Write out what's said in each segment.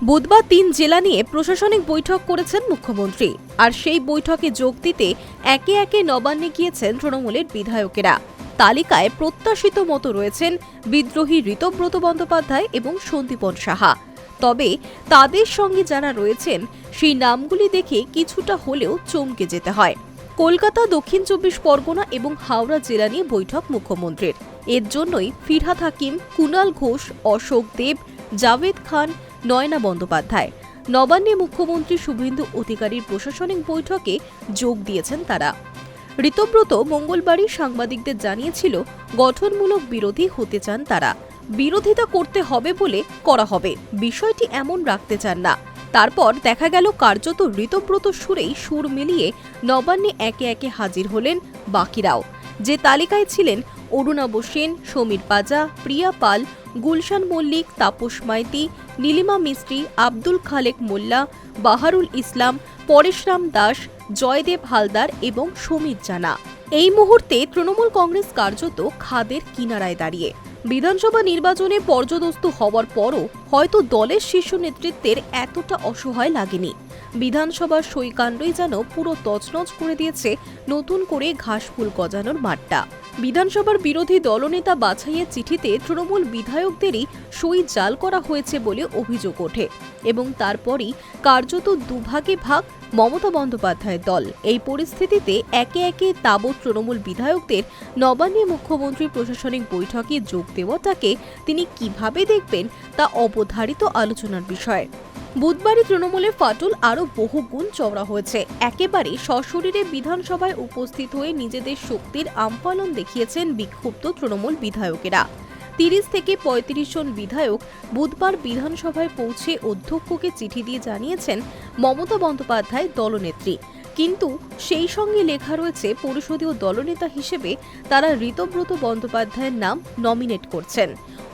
বুধবার ৩ জেলা নিয়ে প্রশাসনিক বৈঠক করেছেন মুখ্যমন্ত্রী। আর সেই বৈঠকে যোগ দিতে একে একে নবান্নে গিয়েছেন তৃণমূলের বিধায়কেরা। তালিকায় প্রত্যাশিত মতো রয়েছেন বিদ্রোহী ঋতব্রত বন্দ্যোপাধ্যায় এবং সন্দীপন সাহা। তবে তাদের সঙ্গে যারা রয়েছেন সেই নামগুলি দেখে কিছুটা হলেও চমকে যেতে হয়। কলকাতা, দক্ষিণ ২৪ পরগনা এবং হাওড়া জেলা নিয়ে বৈঠক মুখ্যমন্ত্রীর। এর জন্যই ফিরহাদ হাকিম, কুণাল ঘোষ, অশোক দেব, জাভেদ খান, নয়না বন্দ্যোপাধ্যায়। নবান্নে মুখ্যমন্ত্রী শুভেন্দু অধিকারীর প্রশাসনিক বৈঠকে যোগ দিয়েছেন তারা। ঋতব্রত মঙ্গলবারই সাংবাদিকদের জানিয়েছিল গঠনমূলক বিরোধী হতে চান তারা। বিরোধিতা করতে হবে বলে করা হবে, বিষয়টি এমন রাখতে চান না। তারপর দেখা গেল কার্যত ঋতব্রত সুরেই সুর মিলিয়ে নবান্নে একে একে হাজির হলেন বাকিরাও। যে তালিকায় ছিলেন অরুণাভ সেন, সমীর পাজা, প্রিয়া পাল, গুলশান মল্লিক, তাপস মাইতি, নীলিমা মিস্ত্রি, আব্দুল খালেক মোল্লা, বাহারুল ইসলাম, পরেশরাম দাস, জয়দেব হালদার এবং সমীর জানা। এই মুহূর্তে তৃণমূল কংগ্রেস কার্যত খাদের কিনারায় দাঁড়িয়ে। বিধানসভা নির্বাচনে পর্যদস্তু হওয়ার পরও হয়তো দলের শীর্ষ নেতৃত্বের এতটা অসহায় লাগেনি। বিধানসভার সইকাণ্ডই যেন পুরো তছনছ করে দিয়েছে নতুন করে ঘাসফুল গজানোর মাঠটা। বিধানসভার বিরোধী দলনেতা বাছাইয়ের চিঠিতে তৃণমূল বিধায়কদেরই সই জাল করা হয়েছে বলে অভিযোগ ওঠে এবং তারপরই কার্যত দুভাগে ভাগ মমতা বন্দ্যোপাধ্যায়ের দল। এই পরিস্থিতিতে একে একে তাবৎ তৃণমূল বিধায়কদের নবান্নে মুখ্যমন্ত্রী প্রশাসনিক বৈঠকে যোগ দেওয়াটাকে তিনি কিভাবে দেখবেন তা অবধারিত আলোচনার বিষয়। বুধবারই তৃণমূলের ফাটল আরও বহুগুণ চওড়া হয়েছে। একেবারে সশরীরে বিধানসভায় উপস্থিত হয়ে নিজেদের শক্তির আম্পালন দেখিয়েছেন বিক্ষুব্ধ তৃণমূল বিধায়কেরা। ৩০ থেকে ৩৫ জন বিধায়ক বুধবার বিধানসভায় পৌঁছে অধ্যক্ষকে চিঠি দিয়ে জানিয়েছেন মমতা বন্দ্যোপাধ্যায় দলনেত্রী। কিন্তু সেই সঙ্গে লেখা রয়েছে পরিষদীয় দলনেতা হিসেবে তারা ঋতব্রত বন্দ্যোপাধ্যায়ের নাম নমিনেট করছেন।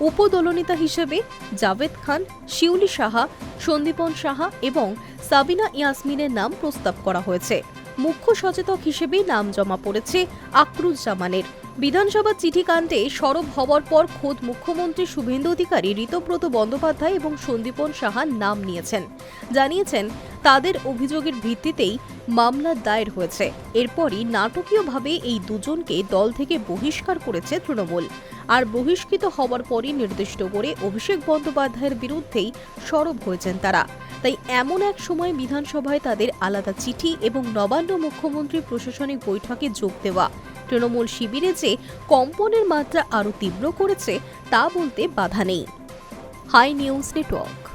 উপদলনেতা হিসেবে জাভেদ খান, শিউলি সাহা, সন্দীপন সাহা এবং সাবিনা ইয়াসমিনের নাম প্রস্তাব করা হয়েছে। মুখ্য সচেতক হিসেবে নাম জমা পড়েছে আকরুজ্জামানের। বিধানসভা চিঠি কাণ্ডে সরব হওয়ার পর খোদ মুখ্যমন্ত্রী শুভেন্দু অধিকারী ঋতব্রত বন্দ্যোপাধ্যায় এবং সন্দীপন সাহার নাম নিয়েছেন। জানিয়েছেন তাদের অভিযোগের ভিত্তিতেই মামলা দায়ের হয়েছে। এরপরই নাটকীয়ভাবে এই দুজনকে দল থেকে বহিষ্কার করেছে তৃণমূল। আর বহিষ্কৃত হওয়ার পরই নির্দিষ্ট করে অভিষেক বন্দ্যোপাধ্যায়ের বিরুদ্ধেই সরব হয়েছেন তারা। তাই এমন এক সময় বিধানসভায় তাদের আলাদা চিঠি এবং নবান্ন মুখ্যমন্ত্রী প্রশাসনিক বৈঠকে যোগ দেওয়া তৃণমূল শিবিরে যে কম্পনের মাত্রা আরও তীব্র করেছে তা বলতে বাধা নেই। Hi news network.